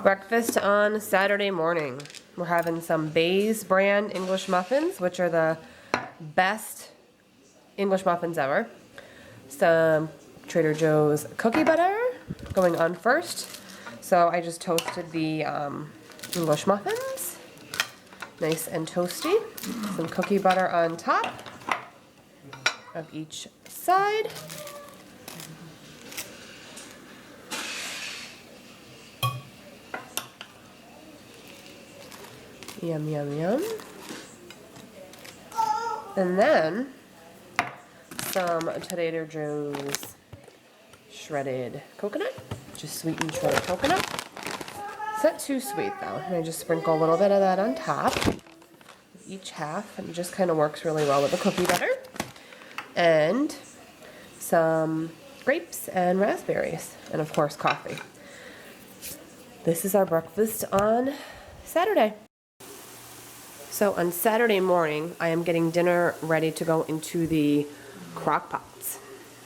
Breakfast on Saturday morning. We're having some Bayes brand English muffins, which are the best English muffins ever. Some Trader Joe's cookie butter going on first. So I just toasted the English muffins. Nice and toasty. Some cookie butter on top of each side. Yum, yum, yum. And then some Trader Joe's shredded coconut. Just sweetened shredded coconut. It's not too sweet though. And I just sprinkle a little bit of that on top of each half, and it just kind of works really well with the cookie butter. And some grapes and raspberries, and of course coffee. This is our breakfast on Saturday. So on Saturday morning, I am getting dinner ready to go into the crock pots.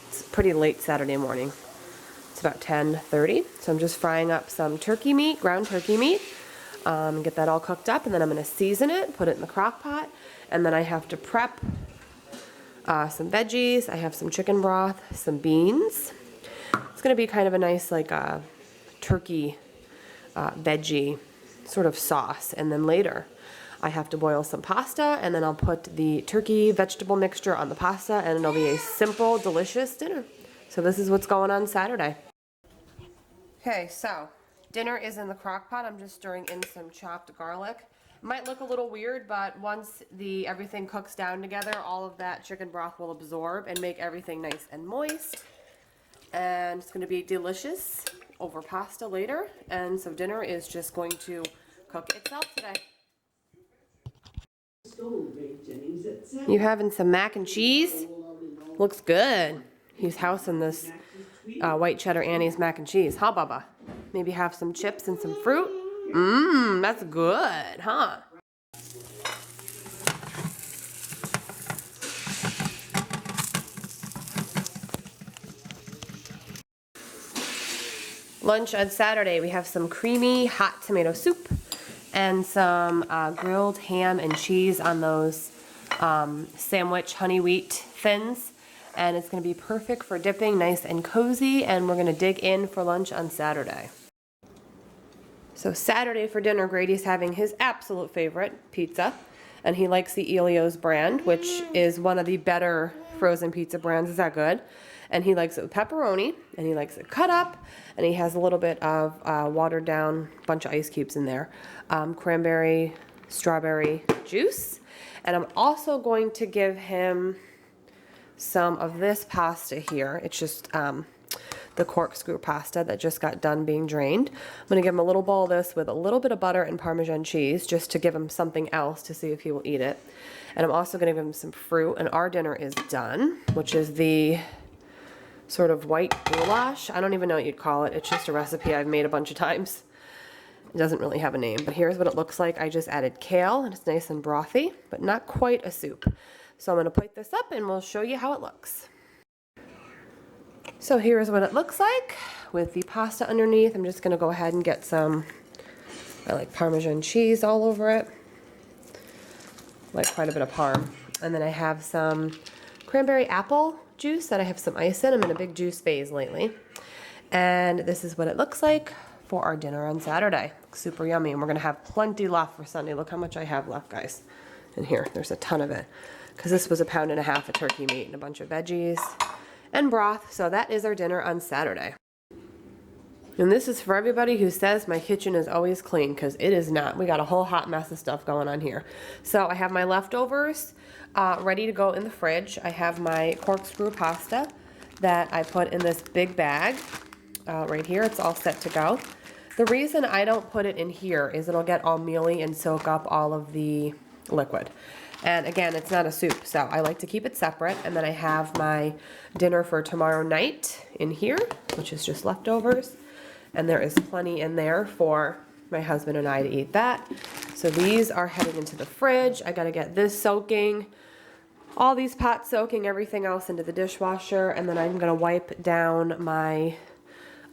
It's pretty late Saturday morning. It's about 10:30. So I'm just frying up some turkey meat, ground turkey meat. Get that all cooked up, and then I'm going to season it, put it in the crock pot, and then I have to prep some veggies. I have some chicken broth, some beans. It's going to be kind of a nice like turkey veggie sort of sauce, and then later I have to boil some pasta, and then I'll put the turkey vegetable mixture on the pasta, and it'll be a simple, delicious dinner. So this is what's going on Saturday. Okay, so dinner is in the crock pot. I'm just stirring in some chopped garlic. It might look a little weird, but once everything cooks down together, all of that chicken broth will absorb and make everything nice and moist. And it's going to be delicious over pasta later. And so dinner is just going to cook itself today. You having some mac and cheese? Looks good. He's housing this white cheddar Annie's mac and cheese. Huh, Bubba? Maybe have some chips and some fruit? Mmm, that's good, huh? Lunch on Saturday, we have some creamy hot tomato soup and some grilled ham and cheese on those sandwich honey wheat thins. And it's going to be perfect for dipping, nice and cozy, and we're going to dig in for lunch on Saturday. So Saturday for dinner, Grady's having his absolute favorite, pizza, and he likes the Elio's brand, which is one of the better frozen pizza brands. Is that good? And he likes it with pepperoni, and he likes it cut up, and he has a little bit of watered down bunch of ice cubes in there, cranberry, strawberry juice, and I'm also going to give him some of this pasta here. It's just the corkscrew pasta that just got done being drained. I'm going to give him a little bowl of this with a little bit of butter and Parmesan cheese just to give him something else to see if he will eat it. And I'm also going to give him some fruit. And our dinner is done, which is the sort of white goulash. I don't even know what you'd call it. It's just a recipe I've made a bunch of times. It doesn't really have a name, but here's what it looks like. I just added kale, and it's nice and brothy, but not quite a soup. So I'm going to plate this up and we'll show you how it looks. So here's what it looks like with the pasta underneath. I'm just going to go ahead and get some, I like Parmesan cheese all over it. I like quite a bit of parm. And then I have some cranberry apple juice that I have some ice in. I'm in a big juice phase lately. And this is what it looks like for our dinner on Saturday. Super yummy. And we're going to have plenty left for Sunday. Look how much I have left, guys. In here, there's a ton of it. Because this was 1.5 pounds of turkey meat and a bunch of veggies and broth. So that is our dinner on Saturday. And this is for everybody who says my kitchen is always clean, because it is not. We got a whole hot mess of stuff going on here. So I have my leftovers ready to go in the fridge. I have my corkscrew pasta that I put in this big bag right here. It's all set to go. The reason I don't put it in here is it'll get all mealy and soak up all of the liquid. And again, it's not a soup, so I like to keep it separate. And then I have my dinner for tomorrow night in here, which is just leftovers. And there is plenty in there for my husband and I to eat that. So these are heading into the fridge. I gotta get this soaking, all these pots soaking, everything else into the dishwasher. And then I'm gonna wipe down my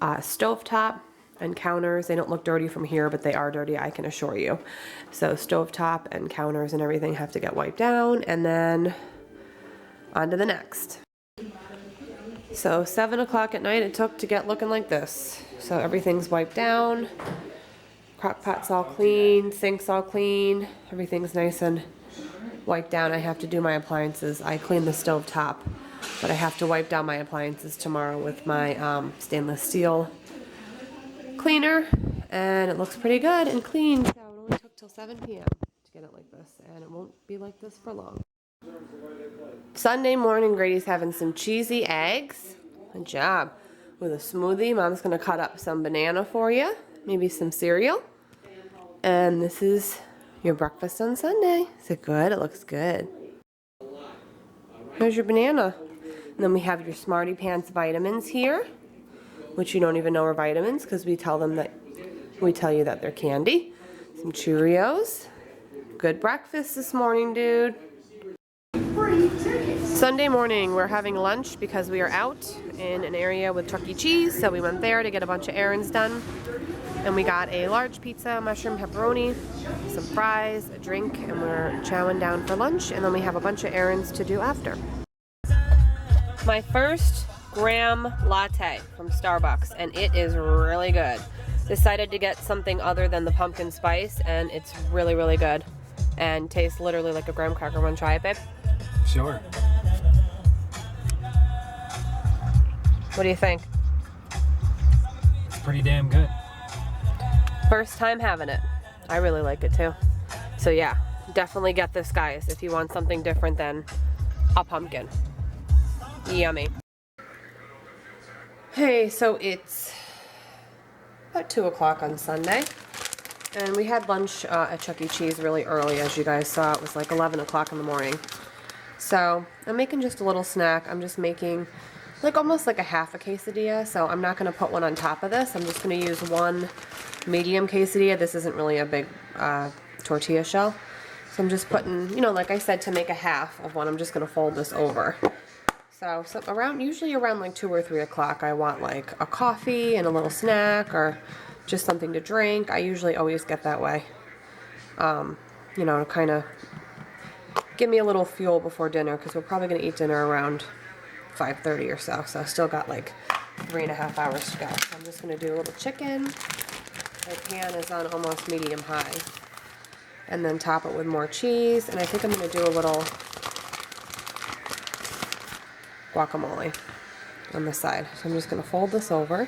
stovetop and counters. They don't look dirty from here, but they are dirty, I can assure you. So stovetop and counters and everything have to get wiped down, and then on to the next. So 7 o'clock at night it took to get looking like this. So everything's wiped down, crock pot's all clean, sink's all clean, everything's nice and wiped down. I have to do my appliances. I cleaned the stove top, but I have to wipe down my appliances tomorrow with my stainless steel cleaner, and it looks pretty good and clean. So it only took till 7 p.m. to get it like this, and it won't be like this for long. Sunday morning, Grady's having some cheesy eggs. Good job. With a smoothie. Mom's gonna cut up some banana for you, maybe some cereal, and this is your breakfast on Sunday. Is it good? It looks good. Here's your banana. And then we have your Smarty Pants vitamins here, which you don't even know are vitamins because we tell you that they're candy. Some Cheerios. Good breakfast this morning, dude. Sunday morning, we're having lunch because we are out in an area with Chuck E. Cheese, so we went there to get a bunch of errands done. And we got a large pizza, mushroom pepperoni, some fries, a drink, and we're chowing down for lunch, and then we have a bunch of errands to do after. My first graham latte from Starbucks, and it is really good. Decided to get something other than the pumpkin spice, and it's really, really good. And tastes literally like a graham cracker. Want to try it, babe? Sure. What do you think? It's pretty damn good. First time having it. I really like it too. So yeah, definitely get this, guys, if you want something different than a pumpkin. Yummy. Hey, so it's about 2 o'clock on Sunday, and we had lunch at Chuck E. Cheese really early. As you guys saw, it was like 11 o'clock in the morning. So I'm making just a little snack. I'm just making like almost like a half a quesadilla, so I'm not going to put one on top of this. I'm just going to use one medium quesadilla. This isn't really a big tortilla shell. So I'm just putting, you know, like I said, to make a half of one, I'm just going to fold this over. So usually around like 2 or 3 o'clock, I want like a coffee and a little snack or just something to drink. I usually always get that way, you know, to kind of give me a little fuel before dinner, because we're probably going to eat dinner around 5:30 or so. So I still got like 3.5 hours to go. So I'm just going to do a little chicken. My pan is on almost medium high. And then top it with more cheese. And I think I'm going to do a little guacamole on the side. So I'm just going to fold this over,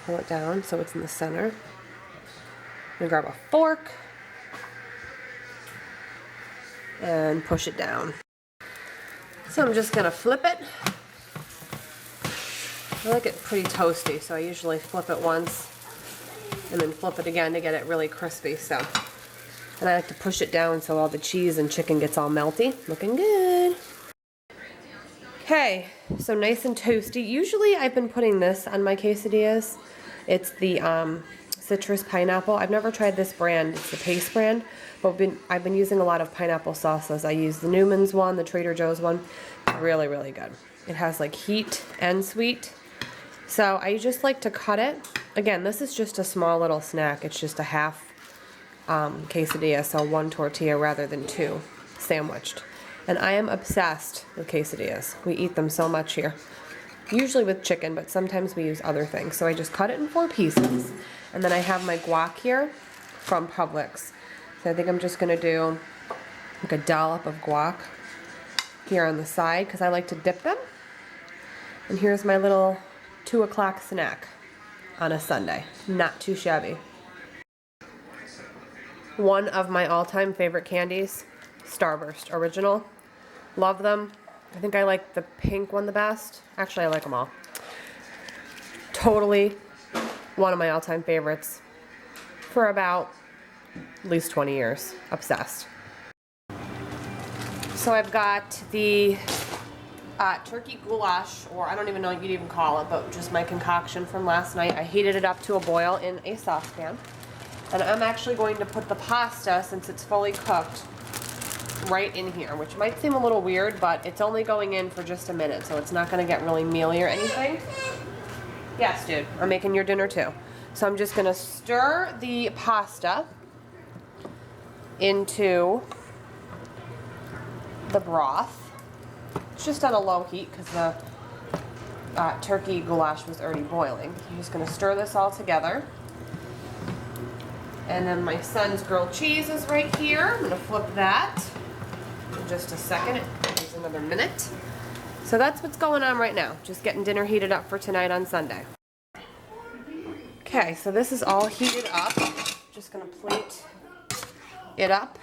pull it down so it's in the center. I'm going to grab a fork and push it down. So I'm just going to flip it. I like it pretty toasty, so I usually flip it once and then flip it again to get it really crispy. So, and I like to push it down so all the cheese and chicken gets all melty. Looking good. Okay, so nice and toasty. Usually I've been putting this on my quesadillas. It's the citrus pineapple. I've never tried this brand. It's the Pace brand, but I've been using a lot of pineapple sauces. I use the Newman's one, the Trader Joe's one. Really, really good. It has like heat and sweet. So I just like to cut it. Again, this is just a small little snack. It's just a half quesadilla, so 1 tortilla rather than 2 sandwiched. And I am obsessed with quesadillas. We eat them so much here. Usually with chicken, but sometimes we use other things. So I just cut it in 4 pieces. And then I have my guac here from Publix. So I think I'm just going to do like a dollop of guac here on the side because I like to dip them. And here's my little 2 o'clock snack on a Sunday. Not too shabby. One of my all-time favorite candies, Starburst Original. Love them. I think I like the pink one the best. Actually, I like them all. Totally one of my all-time favorites for about at least 20 years. Obsessed. So I've got the turkey goulash, or I don't even know what you'd even call it, but just my concoction from last night. I heated it up to a boil in a saucepan. And I'm actually going to put the pasta, since it's fully cooked, right in here, which might seem a little weird, but it's only going in for just a minute, so it's not going to get really mealy or anything. Yes, dude, I'm making your dinner too. So I'm just gonna stir the pasta into the broth. It's just on a low heat because the turkey goulash was already boiling. I'm just gonna stir this all together. And then my son's grilled cheese is right here. I'm gonna flip that in just a second. It takes another minute. So that's what's going on right now. Just getting dinner heated up for tonight on Sunday. Okay, so this is all heated up. Just gonna plate it up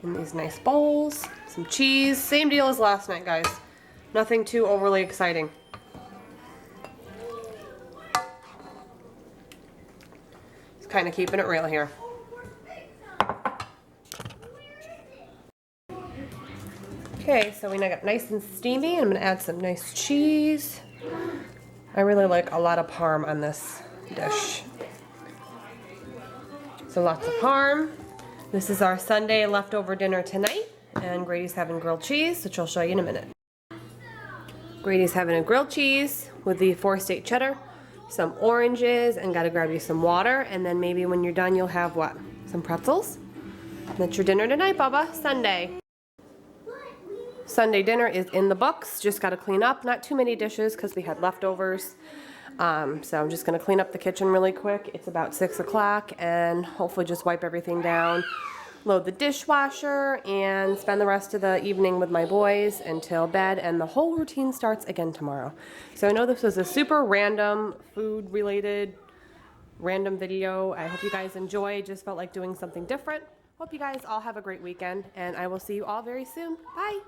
in these nice bowls. Some cheese, same deal as last night, guys. Nothing too overly exciting. Just kind of keeping it real here. Okay, so we now got nice and steamy, and I'm gonna add some nice cheese. I really like a lot of parm on this dish. So lots of parm. This is our Sunday leftover dinner tonight, and Grady's having grilled cheese, which I'll show you in a minute. Grady's having a grilled cheese with the 4-state cheddar, some oranges, and gotta grab you some water, and then maybe when you're done you'll have what? Some pretzels? That's your dinner tonight, Bubba. Sunday. Sunday dinner is in the books. Just got to clean up. Not too many dishes because we had leftovers. So I'm just going to clean up the kitchen really quick. It's about 6 o'clock and hopefully just wipe everything down, load the dishwasher, and spend the rest of the evening with my boys until bed, and the whole routine starts again tomorrow. So I know this was a super random food related random video. I hope you guys enjoy. Just felt like doing something different. Hope you guys all have a great weekend, and I will see you all very soon. Bye!